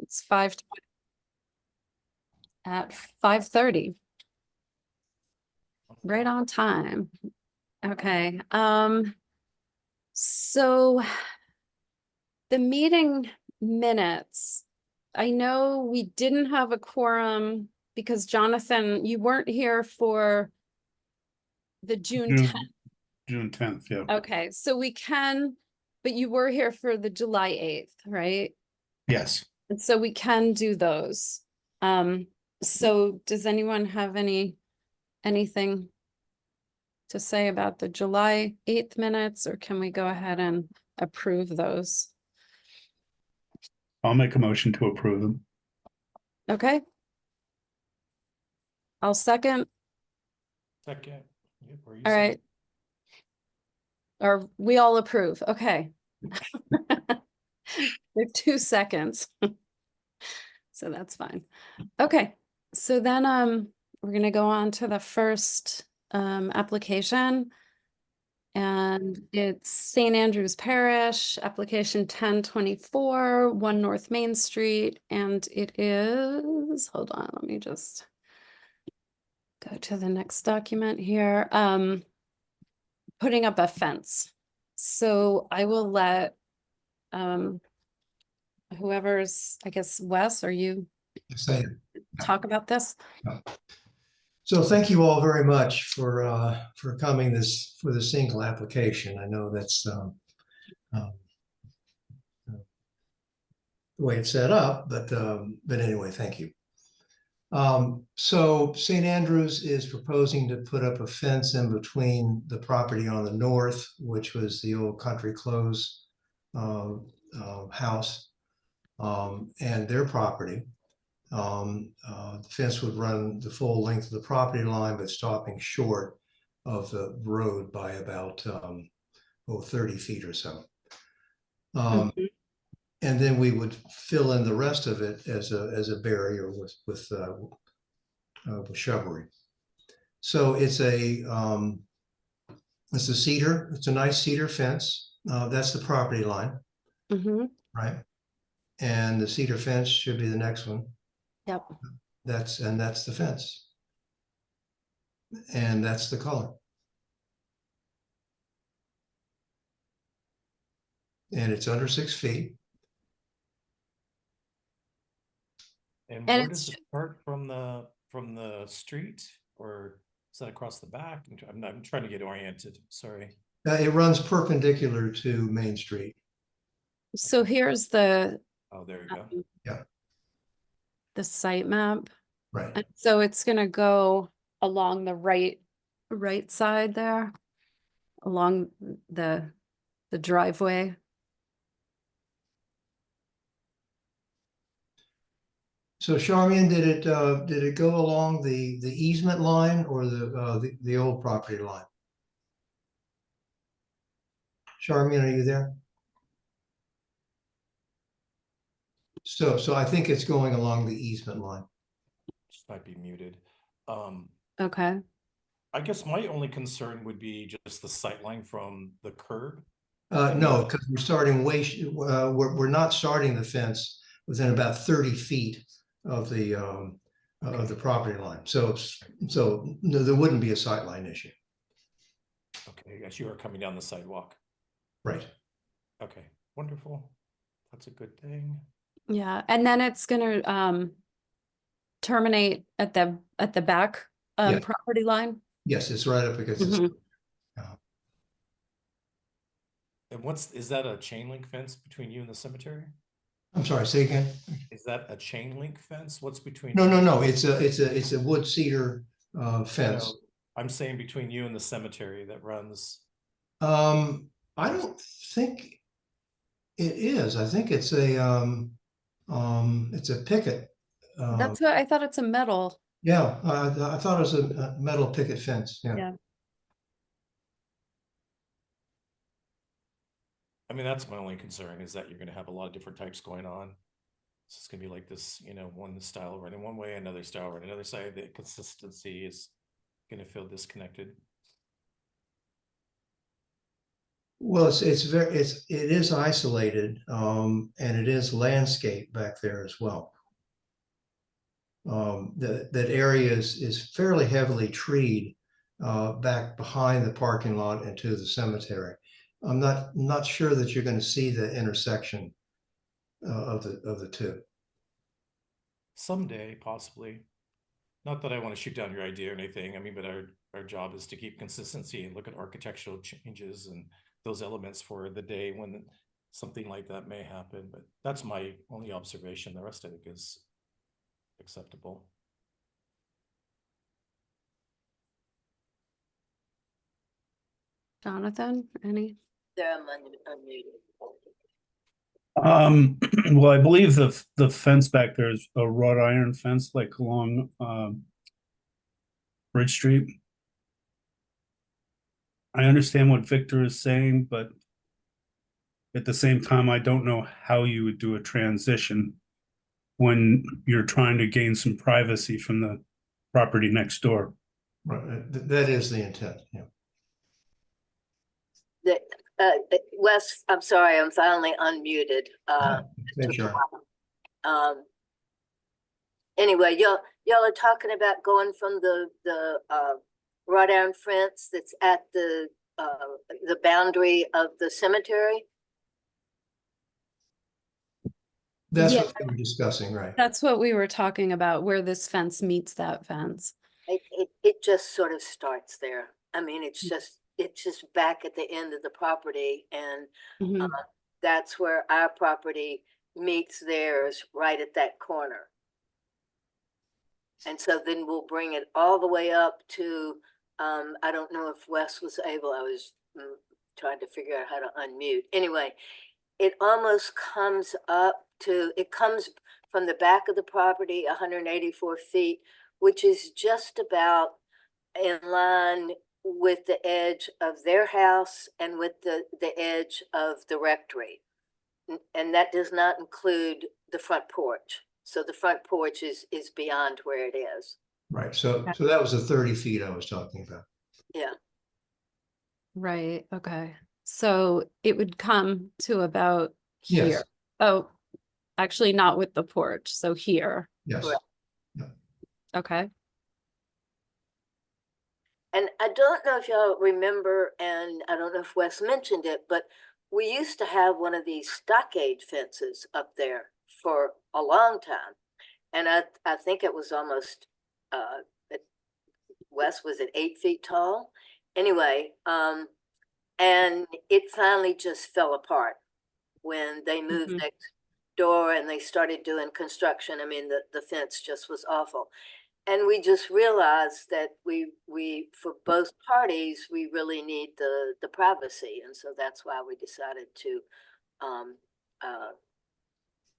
It's 5:20 at 5:30. Right on time. Okay, so the meeting minutes, I know we didn't have a quorum because Jonathan, you weren't here for the June 10th. June 10th, yeah. Okay, so we can, but you were here for the July 8th, right? Yes. And so we can do those. So does anyone have anything to say about the July 8th minutes, or can we go ahead and approve those? I'll make a motion to approve them. Okay. I'll second. Second. Yep, or you All second. right. Or we all approve. Okay. We have 2 seconds. So that's fine. Okay. So then we're gonna go on to the first application. And it's St. Andrew's Parish, application 1024, 1 North Main Street, and it is, hold on, let me just go to the next document here. Putting up a fence. So I will let whoever's, I guess, Wes, are you talk about this? So thank you all very much for coming for the single application. I know that's the way it's set up, but anyway, thank you. So St. Andrews is proposing to put up a fence in between the property on the north, which was the old Country Clothes house, and their property. The fence would run the full length of the property line, but stopping short of the road by about 30 feet or so. And then we would fill in the rest of it as a barrier with shrubbery. So it's a cedar. It's a nice cedar fence. That's the property line, right? And the cedar fence should be the next one. Yep. That's the fence. And that's the color. And it's under 6 feet. And And where does it start from the street, or is that across the back? I'm trying to get oriented. Sorry. It runs perpendicular to Main Street. So here's the Oh, there you go. Yeah. The site map. Right. And so it's gonna go along the right side there, along the driveway. So Charmian, did it go along the easement line or the old property line? Charmian, are you there? So I think it's going along the easement line. Just might be muted. Okay. I guess my only concern would be just the sight line from the curb. No, because we're starting we're not starting the fence within about 30 feet of the property line. So no, there wouldn't be a sight line issue. Okay, I guess you are coming down the sidewalk. Right. Okay, wonderful. That's a good thing. Yeah, and then it's gonna terminate at the back Yeah. property line. Yes, it's right up against this. And is that a chain link fence between you and the cemetery? I'm sorry, say again. Is that a chain link fence? What's between? No. It's a wood cedar fence. No, I'm saying between you and the cemetery that runs. I don't think it is. I think it's a picket. That's what I thought. It's a metal. Yeah, I thought it was a metal picket fence. Yeah. I mean, that's my only concern, is that you're going to have a lot of different types going on. It's going to be like this, one style running one way, another style running another side. The consistency is going to feel disconnected. Well, it is isolated, and it is landscape back there as well. That area is fairly heavily treed, back behind the parking lot and to the cemetery. I'm not sure that you're going to see the intersection, of the two. Someday, possibly. Not that I want to shoot down your idea or anything. I mean, but our job is to keep consistency and look at architectural changes and those elements for the day when something like that may happen. But that's my only observation. The rest I think is acceptable. Jonathan, any? There, I'm unmuted. Well, I believe the fence back there is a wrought iron fence, like along, Bridge Street. I understand what Victor is saying, but at the same time, I don't know how you would do a transition when you're trying to gain some privacy from the property next door. Right, that is the intent, yeah. Wes, I'm sorry, I'm finally unmuted. Okay, sure. Anyway, y'all are talking about going from the wrought iron fence that's at the boundary of the cemetery. That's Yeah. what we were discussing, right? That's what we were talking about, where this fence meets that fence. It just sort of starts there. I mean, it's just back at the end of the property, and Mhm. that's where our property meets theirs, right at that corner. And so then we'll bring it all the way up to, I don't know if Wes was able, I was trying to figure out how to unmute. Anyway, it almost comes up to, it comes from the back of the property, 184 feet, which is just about in line with the edge of their house and with the edge of the rectory. And that does not include the front porch. So the front porch is beyond where it is. Right, so that was the 30 feet I was talking about. Yeah. Right, okay. So it would come to about Yes. here. Oh, actually not with the porch, so here, Yes, Correct. okay. And I don't know if y'all remember, and I don't know if Wes mentioned it, but we used to have one of these stockade fences up there for a long time. And I think it was almost, Wes was at 8 feet tall. Anyway, and it finally just fell apart when they moved Mhm. next door and they started doing construction. I mean, the fence just was awful. And we just realized that we for both parties, we really need the privacy. And so that's why we decided to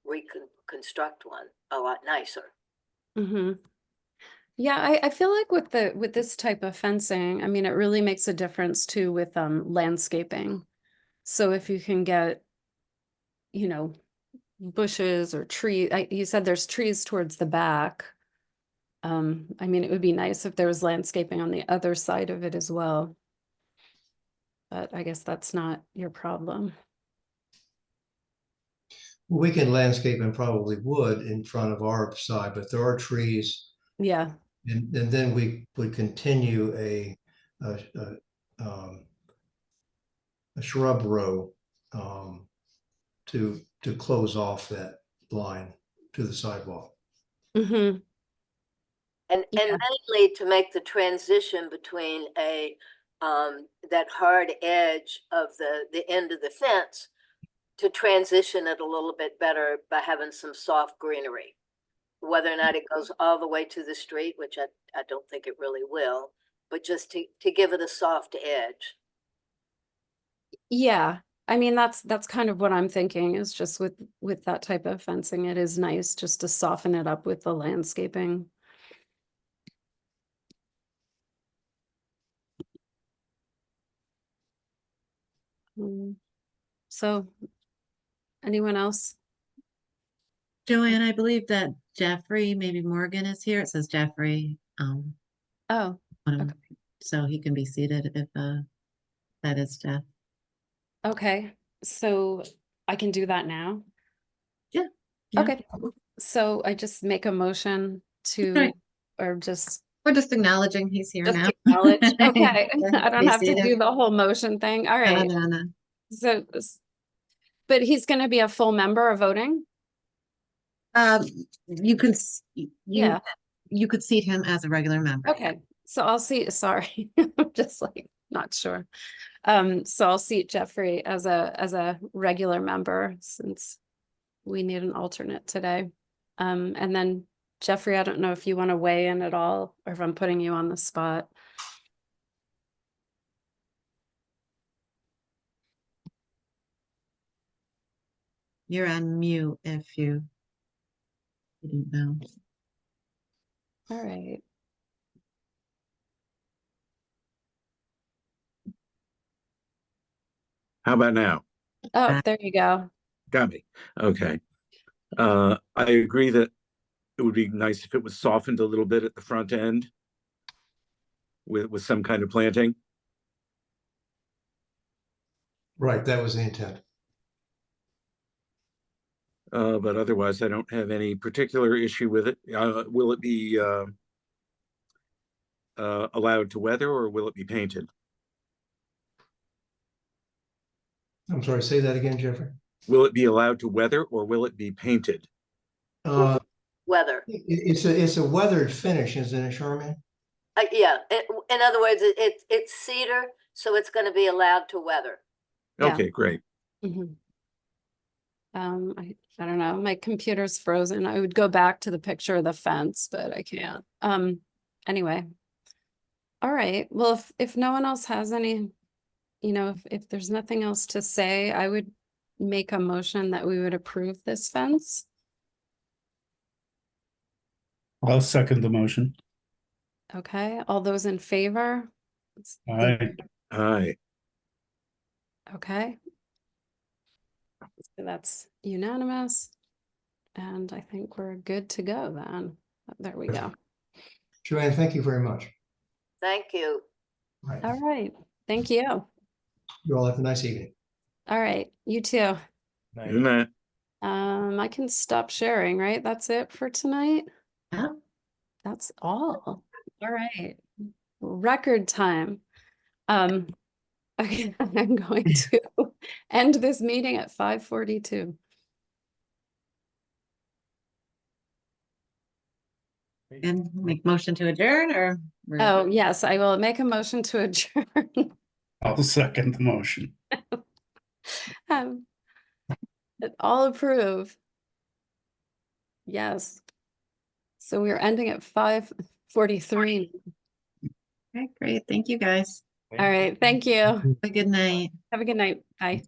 reconstruct one a lot nicer. Mm-hmm. Yeah, I feel like with this type of fencing, I mean, it really makes a difference too with landscaping. So if you can get, you know, bushes or tree, you said there's trees towards the back. I mean, it would be nice if there was landscaping on the other side of it as well. But I guess that's not your problem. we can landscape and probably would in front of our side, but there are trees. Yeah. And then we would continue a shrub row, to close off that line to the sidewalk. Mm-hmm. And Yeah. mainly to make the transition between that hard edge of the end of the fence, to transition it a little bit better by having some soft greenery. Whether or not it goes all the way to the street, which I don't think it really will, but just to give it a soft edge. Yeah. I mean, that's kind of what I'm thinking, is just with that type of fencing, it is nice just to soften it up with the landscaping. So anyone else? Joanne, I believe that Jeffrey, maybe Morgan is here. It says Jeffrey. Oh, So he can be seated if that is Jeff. Okay, so I can do that now? Yeah. Okay, so I just make a motion to, Right. or just We're just acknowledging he's here now. acknowledge, okay, I don't Be have to seated. do the whole motion thing, all No, right, no, no. so, but he's gonna be a full member of voting? You can, Yeah. you could seat him as a regular member. yeah. Okay, so I'll see, sorry, I'm just like, not sure. So I'll seat Jeffrey as a regular member since we need an alternate today. And then Jeffrey, I don't know if you want to weigh in at all or if I'm putting you on the spot. You're on mute if you didn't know. All right. How about now? Oh, there you go. Got me. Okay. I agree that it would be nice if it was softened a little bit at the front end with some kind of planting. Right, that was the intent. But otherwise, I don't have any particular issue with it. Will it be allowed to weather or will it be painted? I'm sorry, say that again, Jeffrey. Will it be allowed to weather or will it be painted? Uh, Weather. it's a weathered finish, isn't it, Charmaine? Yeah, in other words, it's cedar, so it's gonna be allowed to weather. Yeah. Okay, great. Mhm. I don't know, my computer's frozen. I would go back to the picture of the fence, but I can't. Anyway. All right, well, if no one else has any, if there's nothing else to say, I would make a motion that we would approve this fence. I'll second the motion. Okay, all those in favor? Aye. Aye. Okay. So that's unanimous. And I think we're good to go then. There we go. Joanne, thank you very much. Thank you. Right. All right, thank you. You all have a nice evening. All right, you too. Night. Good night. I can stop sharing, right? That's it for tonight? Yeah. That's all. All right. Record time. Okay, I'm going to end this meeting at 5:42. And make motion to adjourn or? Oh, yes, I will make a motion to adjourn. I'll second the motion. Um, all approve. Yes. So we're ending at 5:43. Okay, great. Thank you, guys. All right, thank you. Have a good night. Have a good night. Bye.